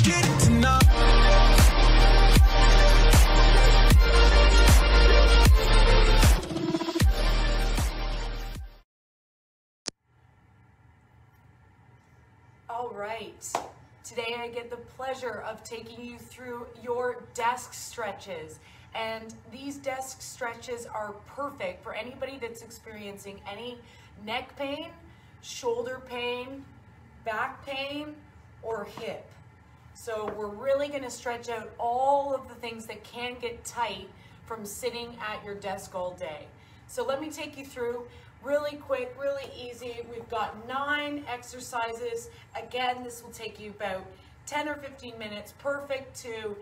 it tonight. All right, today I get the pleasure of taking you through your desk stretches. And these desk stretches are perfect for anybody that's experiencing any neck pain, shoulder pain, back pain, or hip. So we're really gonna stretch out all of the things that can get tight from sitting at your desk all day. So let me take you through really quick, really easy. We've got 9 exercises. Again, this will take you about 10 or 15 minutes, perfect to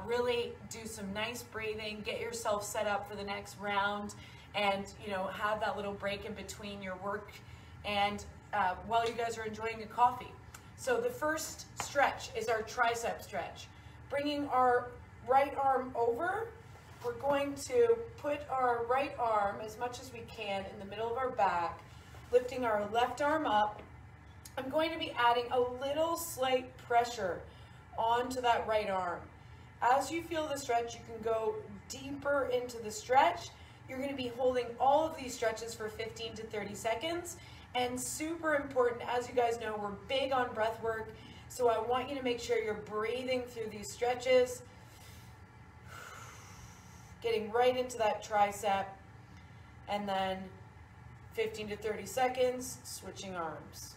really do some nice breathing, get yourself set up for the next round, and have that little break in between your work and while you guys are enjoying a coffee. So the first stretch is our tricep stretch. Bringing our right arm over, we're going to put our right arm as much as we can in the middle of our back, lifting our left arm up. I'm going to be adding a little slight pressure onto that right arm. As you feel the stretch, you can go deeper into the stretch. You're going to be holding all of these stretches for 15 to 30 seconds. And super important, as you guys know, we're big on breath work. So I want you to make sure you're breathing through these stretches, getting right into that tricep, and then 15 to 30 seconds, switching arms.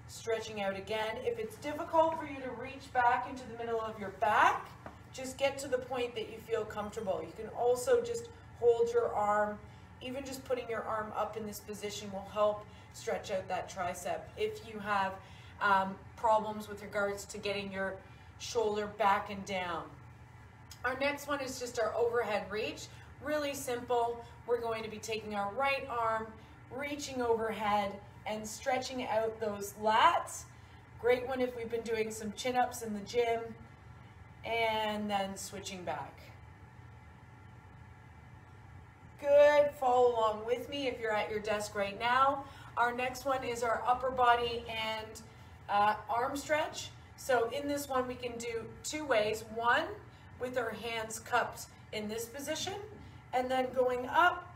Stretching out again. If it's difficult for you to reach back into the middle of your back, just get to the point that you feel comfortable. You can also just hold your arm. Even just putting your arm up in this position will help stretch out that tricep. If you have problems with regards to getting your shoulder back and down. Our next one is just our overhead reach. Really simple. We're going to be taking our right arm, reaching overhead, and stretching out those lats. Great one if we've been doing some chin-ups in the gym, and then switching back. Good, follow along with me if you're at your desk right now. Our next one is our upper body and arm stretch. So in this one we can do 2 ways. One, with our hands cupped in this position, and then going up.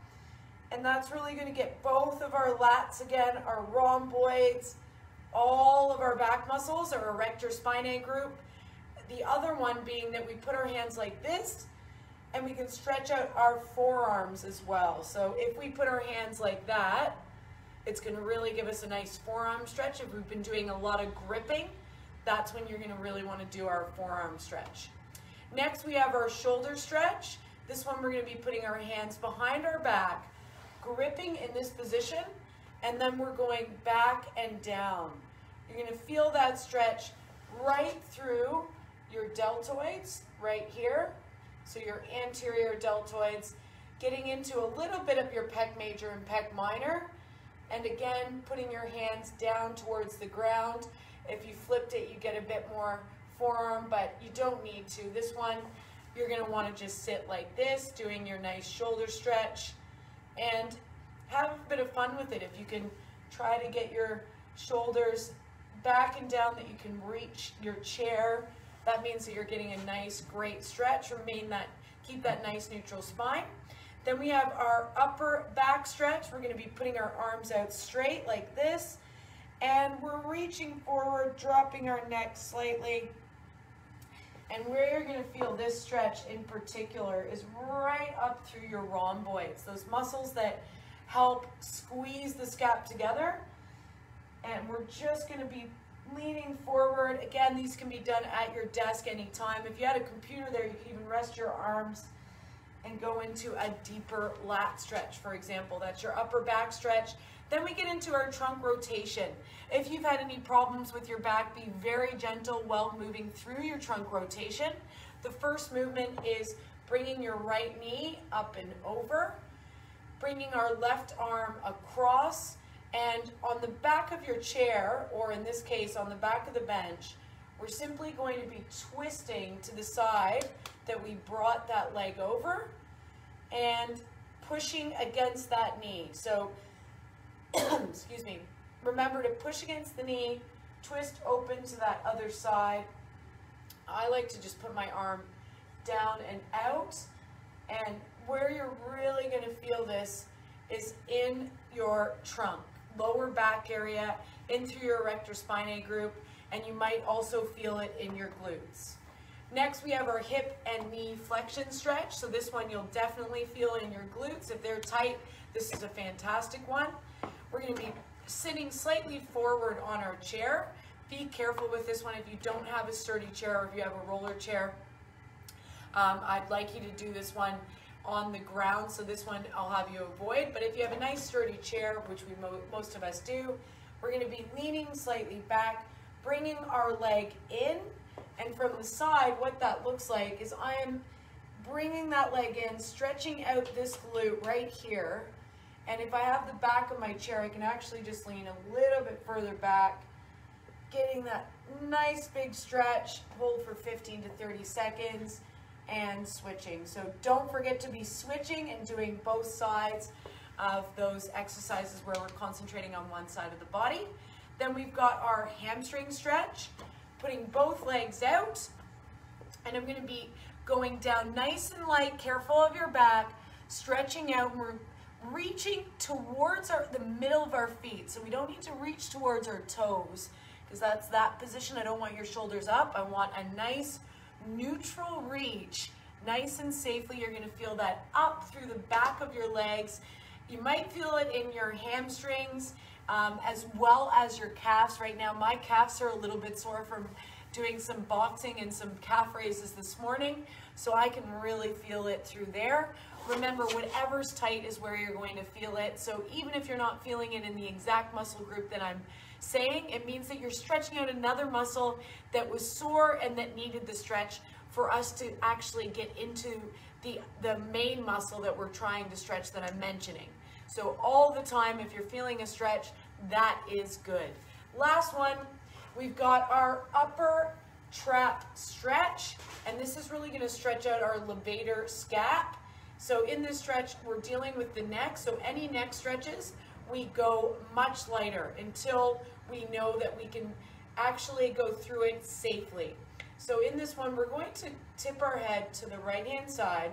And that's really going to get both of our lats again, our rhomboids, all of our back muscles, our erector spinae group. The other one being that we put our hands like this, and we can stretch out our forearms as well. So if we put our hands like that, it's going to really give us a nice forearm stretch. If we've been doing a lot of gripping, that's when you're going to really want to do our forearm stretch. Next, we have our shoulder stretch. This one we're going to be putting our hands behind our back, gripping in this position, and then we're going back and down. You're going to feel that stretch right through your deltoids right here. So your anterior deltoids, getting into a little bit of your pec major and pec minor. And again, putting your hands down towards the ground. If you flipped it, you get a bit more forearm, but you don't need to. This one, you're going to want to just sit like this, doing your nice shoulder stretch, and have a bit of fun with it. If you can try to get your shoulders back and down, that you can reach your chair, that means that you're getting a nice, great stretch. Keep that nice neutral spine. Then we have our upper back stretch. We're going to be putting our arms out straight like this, and we're reaching forward, dropping our neck slightly. And where you're going to feel this stretch in particular is right up through your rhomboids, those muscles that help squeeze the scap together. And we're just going to be leaning forward. Again, these can be done at your desk anytime. If you had a computer there, you can even rest your arms and go into a deeper lat stretch, for example. That's your upper back stretch. Then we get into our trunk rotation. If you've had any problems with your back, be very gentle while moving through your trunk rotation. The first movement is bringing your right knee up and over, bringing our left arm across, and on the back of your chair, or in this case on the back of the bench, we're simply going to be twisting to the side that we brought that leg over and pushing against that knee. So, excuse me, remember to push against the knee, twist open to that other side, I like to just put my arm down and out. And where you're really going to feel this is in your trunk, lower back area, in through your erector spinae group, and you might also feel it in your glutes. Next, we have our hip and knee flexion stretch. So this one you'll definitely feel in your glutes. If they're tight, this is a fantastic one. We're going to be sitting slightly forward on our chair. Be careful with this one if you don't have a sturdy chair or if you have a roller chair. I'd like you to do this one on the ground, so this one I'll have you avoid. But if you have a nice sturdy chair, which most of us do, we're going to be leaning slightly back, bringing our leg in, and from the side, what that looks like is I am bringing that leg in, stretching out this glute right here. And if I have the back of my chair, I can actually just lean a little bit further back, getting that nice big stretch, hold for 15 to 30 seconds, and switching. So don't forget to be switching and doing both sides of those exercises where we're concentrating on one side of the body. Then we've got our hamstring stretch, putting both legs out, and I'm going to be going down nice and light, careful of your back, stretching out, and we're reaching towards the middle of our feet. So we don't need to reach towards our toes, because that's that position. I don't want your shoulders up. I want a nice neutral reach, nice and safely. You're going to feel that up through the back of your legs. You might feel it in your hamstrings as well as your calves. Right now my calves are a little bit sore from doing some boxing and some calf raises this morning, so I can really feel it through there. Remember, whatever's tight is where you're going to feel it. So even if you're not feeling it in the exact muscle group that I'm saying, it means that you're stretching out another muscle that was sore and that needed the stretch for us to actually get into the main muscle that we're trying to stretch that I'm mentioning. So all the time, if you're feeling a stretch, that is good. Last one, we've got our upper trap stretch, and this is really going to stretch out our levator scap. So in this stretch, we're dealing with the neck, so any neck stretches, we go much lighter until we know that we can actually go through it safely. So in this one, we're going to tip our head to the right-hand side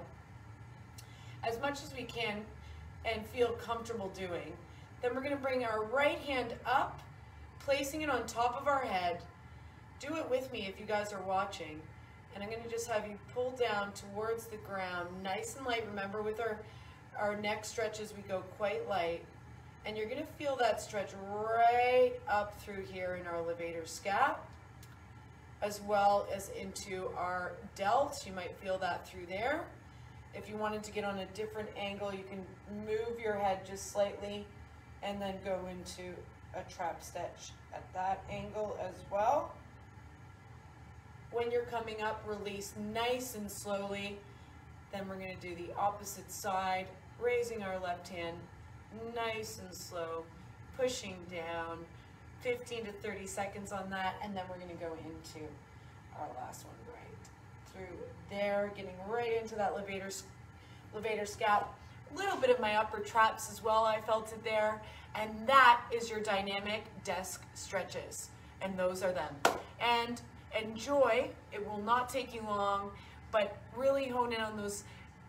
as much as we can and feel comfortable doing. Then we're going to bring our right hand up, placing it on top of our head. Do it with me if you guys are watching. And I'm going to just have you pull down towards the ground, nice and light. Remember, with our neck stretches, we go quite light. And you're going to feel that stretch right up through here in our levator scap, as well as into our delts. You might feel that through there. If you wanted to get on a different angle, you can move your head just slightly and then go into a trap stretch at that angle as well. When you're coming up, release nice and slowly. Then we're going to do the opposite side, raising our left hand nice and slow, pushing down, 15 to 30 seconds on that, and then we're going to go into our last one right through there, getting right into that levator scap. A little bit of my upper traps as well, I felt it there, and that is your dynamic desk stretches, and those are them. And enjoy, it will not take you long, but really hone in on those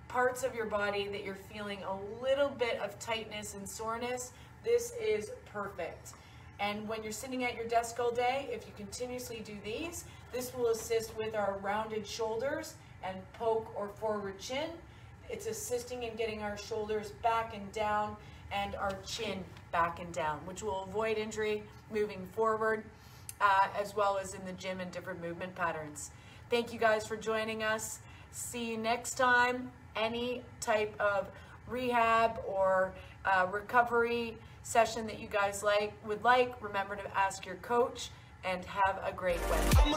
parts of your body that you're feeling a little bit of tightness and soreness. This is perfect. And when you're sitting at your desk all day, if you continuously do these, this will assist with our rounded shoulders and poke or forward chin. It's assisting in getting our shoulders back and down and our chin back and down, which will avoid injury moving forward, as well as in the gym and different movement patterns. Thank you guys for joining us. See you next time. Any type of rehab or recovery session that you guys would like, remember to ask your coach, and have a great Wednesday.